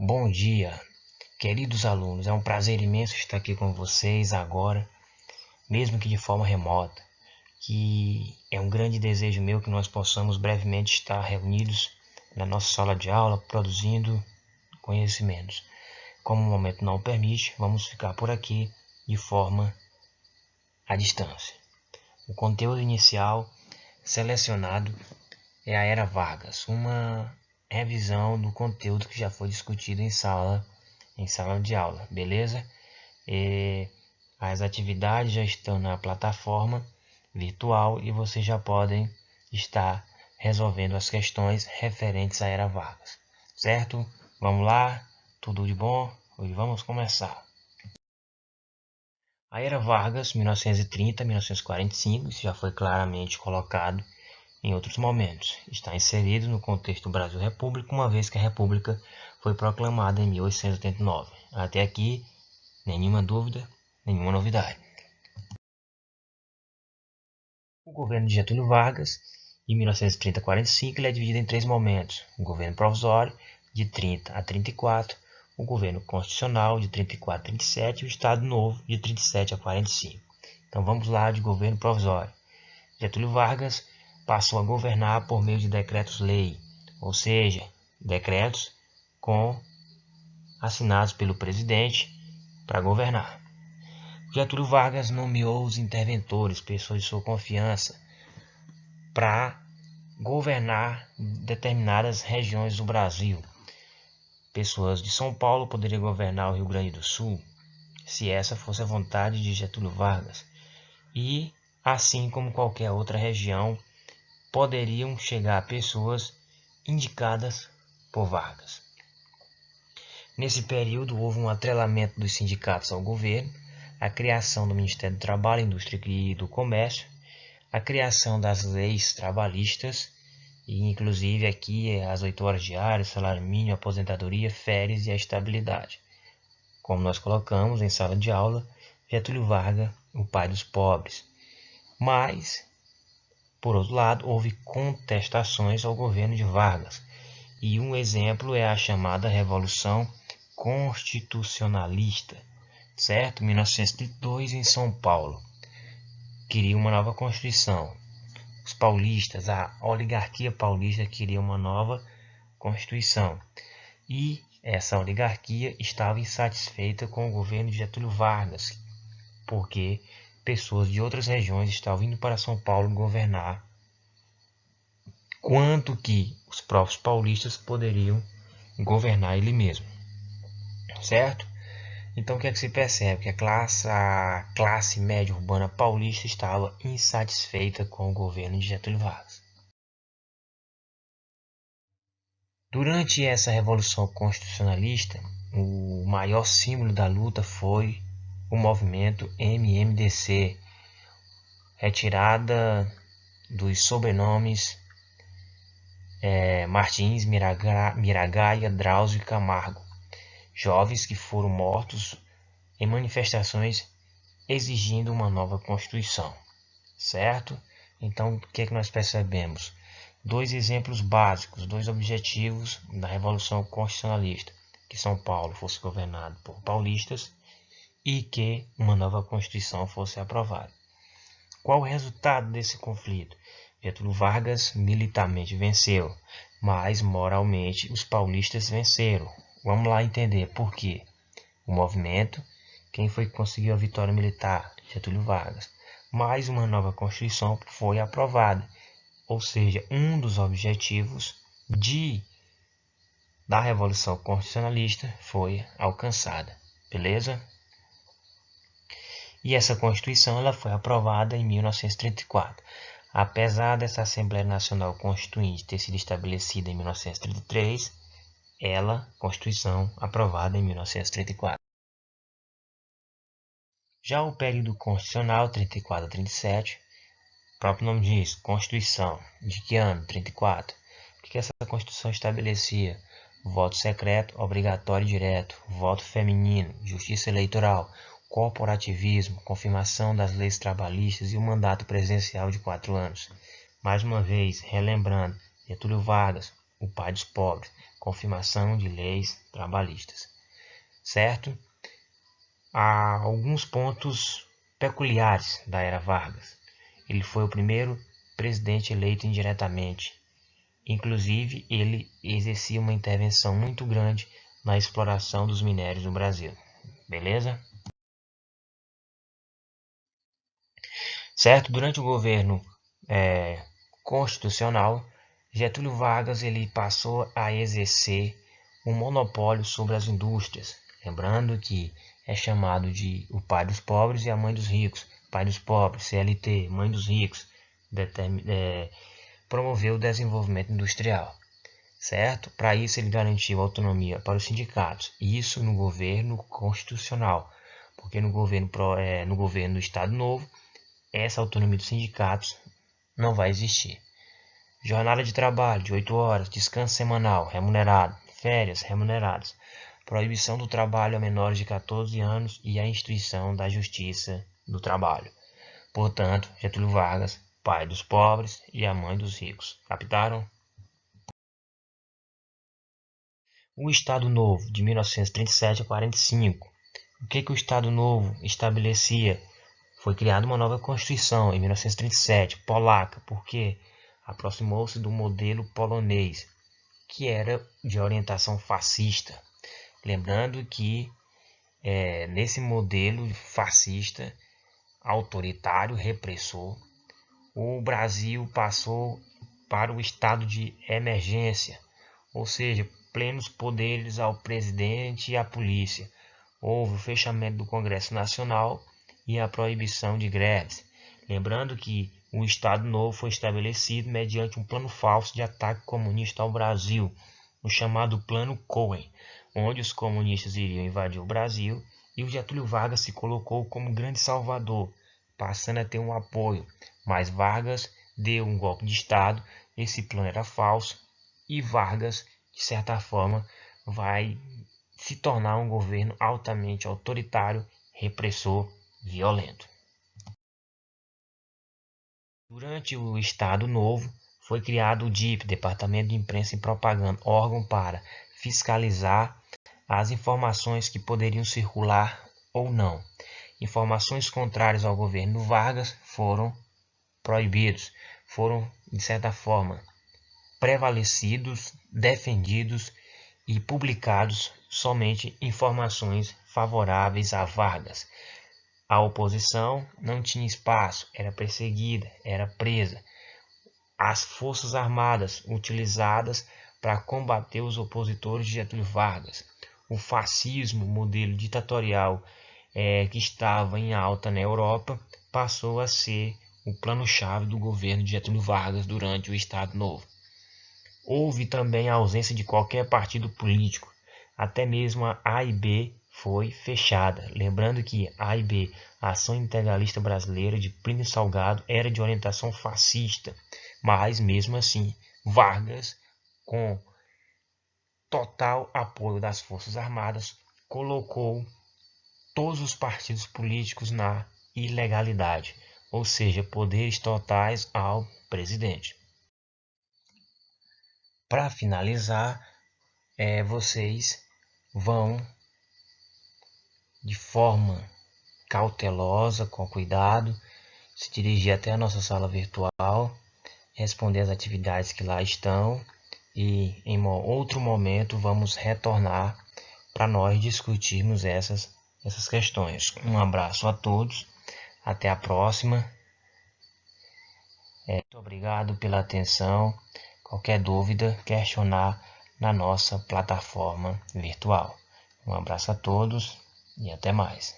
Bom dia, queridos alunos. É um prazer imenso estar aqui com vocês agora, mesmo que de forma remota, que é um grande desejo meu que nós possamos brevemente estar reunidos na nossa sala de aula, produzindo conhecimentos. Como o momento não o permite, vamos ficar por aqui de forma à distância. O conteúdo inicial selecionado é a Era Vargas, uma revisão do conteúdo que já foi discutido em sala de aula, beleza? As atividades já estão na plataforma virtual e vocês já podem estar resolvendo as questões referentes à Era Vargas, certo? Vamos lá, tudo de bom? Hoje vamos começar. A Era Vargas, 1930-1945, isso já foi claramente colocado em outros momentos. Está inserido no contexto do Brasil República, uma vez que a República foi proclamada em 1889. Até aqui, nenhuma dúvida, nenhuma novidade. O governo de Getúlio Vargas, em 1930-45, ele é dividido em três momentos: o governo provisório, de 30 a 34, o governo constitucional, de 34 a 37, e o Estado Novo, de 37 a 45. Então vamos lá de governo provisório. Getúlio Vargas passou a governar por meio de decretos-lei, ou seja, decretos assinados pelo presidente para governar. Getúlio Vargas nomeou os interventores, pessoas de sua confiança, para governar determinadas regiões do Brasil. Pessoas de São Paulo poderiam governar o Rio Grande do Sul, se essa fosse a vontade de Getúlio Vargas. E, assim como qualquer outra região, poderiam chegar pessoas indicadas por Vargas. Nesse período, houve um atrelamento dos sindicatos ao governo, a criação do Ministério do Trabalho, Indústria e do Comércio, a criação das leis trabalhistas, e inclusive aqui as 8 horas diárias, salário mínimo, aposentadoria, férias e a estabilidade. Como nós colocamos em sala de aula, Getúlio Vargas, o pai dos pobres. Mas, por outro lado, houve contestações ao governo de Vargas, e um exemplo é a chamada Revolução Constitucionalista, certo? 1932 em São Paulo. Queria uma nova Constituição. Os paulistas, a oligarquia paulista queria uma nova Constituição. E essa oligarquia estava insatisfeita com o governo de Getúlio Vargas, porque pessoas de outras regiões estavam indo para São Paulo governar, quanto que os próprios paulistas poderiam governar ele mesmo, certo? Então o que é que se percebe? Que a classe média urbana paulista estava insatisfeita com o governo de Getúlio Vargas. Durante essa Revolução Constitucionalista, o maior símbolo da luta foi o movimento MMDC, retirada dos sobrenomes Martins, Miragaia, Drauzio e Camargo, jovens que foram mortos em manifestações exigindo uma nova Constituição, certo? Então, o que é que nós percebemos? Dois exemplos básicos, dois objetivos da Revolução Constitucionalista: que São Paulo fosse governado por paulistas e que uma nova Constituição fosse aprovada. Qual o resultado desse conflito? Getúlio Vargas militarmente venceu, mas moralmente os paulistas venceram. Vamos lá entender por quê. O movimento, quem foi que conseguiu a vitória militar? Getúlio Vargas. Mais uma nova Constituição foi aprovada, ou seja, um dos objetivos da Revolução Constitucionalista foi alcançada, beleza? E essa Constituição ela foi aprovada em 1934. Apesar dessa Assembleia Nacional Constituinte ter sido estabelecida em 1933, Constituição aprovada em 1934. Já o período constitucional, 34 a 37, o próprio nome diz, Constituição. De que ano? 34. O que essa Constituição estabelecia? Voto secreto, obrigatório e direto, voto feminino, justiça eleitoral, corporativismo, confirmação das leis trabalhistas e o mandato presidencial de 4 anos. Mais uma vez, relembrando, Getúlio Vargas, o pai dos pobres, confirmação de leis trabalhistas, certo? Há alguns pontos peculiares da era Vargas. Ele foi o primeiro presidente eleito indiretamente. Inclusive, ele exercia uma intervenção muito grande na exploração dos minérios no Brasil. Beleza? Certo? Durante o governo constitucional, Getúlio Vargas ele passou a exercer um monopólio sobre as indústrias. Lembrando que é chamado de o pai dos pobres e a mãe dos ricos. Pai dos pobres, CLT, mãe dos ricos, promoveu o desenvolvimento industrial, certo? Para isso ele garantiu autonomia para os sindicatos, isso no governo constitucional, porque no governo do Estado Novo, essa autonomia dos sindicatos não vai existir. Jornada de trabalho de 8 horas, descanso semanal remunerado, férias remuneradas, proibição do trabalho a menores de 14 anos e a instituição da justiça do trabalho. Portanto, Getúlio Vargas, pai dos pobres e a mãe dos ricos. Captaram? O Estado Novo, de 1937 a 45. O que o Estado Novo estabelecia? Foi criada uma nova Constituição em 1937, polaca, porque aproximou-se do modelo polonês, que era de orientação fascista. Lembrando que nesse modelo fascista, autoritário, repressor, o Brasil passou para o estado de emergência, ou seja, plenos poderes ao presidente e à polícia. Houve o fechamento do Congresso Nacional e a proibição de greves. Lembrando que o Estado Novo foi estabelecido mediante um plano falso de ataque comunista ao Brasil, o chamado Plano Cohen, onde os comunistas iriam invadir o Brasil e o Getúlio Vargas se colocou como grande salvador, passando a ter um apoio. Mas Vargas deu um golpe de Estado, esse plano era falso e Vargas, de certa forma, vai se tornar um governo altamente autoritário, repressor, violento. Durante o Estado Novo, foi criado o DIP, Departamento de Imprensa e Propaganda, órgão para fiscalizar as informações que poderiam circular ou não. Informações contrárias ao governo Vargas foram proibidos, foram, de certa forma, prevalecidos, defendidos e publicados somente informações favoráveis a Vargas. A oposição não tinha espaço, era perseguida, era presa. As forças armadas utilizadas para combater os opositores de Getúlio Vargas. O fascismo, modelo ditatorial que estava em alta na Europa, passou a ser o plano-chave do governo de Getúlio Vargas durante o Estado Novo. Houve também a ausência de qualquer partido político, até mesmo a AIB foi fechada. Lembrando que a AIB, a Ação Integralista Brasileira de Plínio Salgado, era de orientação fascista, mas mesmo assim Vargas, com total apoio das Forças Armadas, colocou todos os partidos políticos na ilegalidade, ou seja, poderes totais ao presidente. Para finalizar, vocês vão de forma cautelosa, com cuidado, se dirigir até a nossa sala virtual, responder as atividades que lá estão e em outro momento vamos retornar para nós discutirmos essas questões. Um abraço a todos, até a próxima. Muito obrigado pela atenção. Qualquer dúvida, questionar na nossa plataforma virtual. Um abraço a todos e até mais.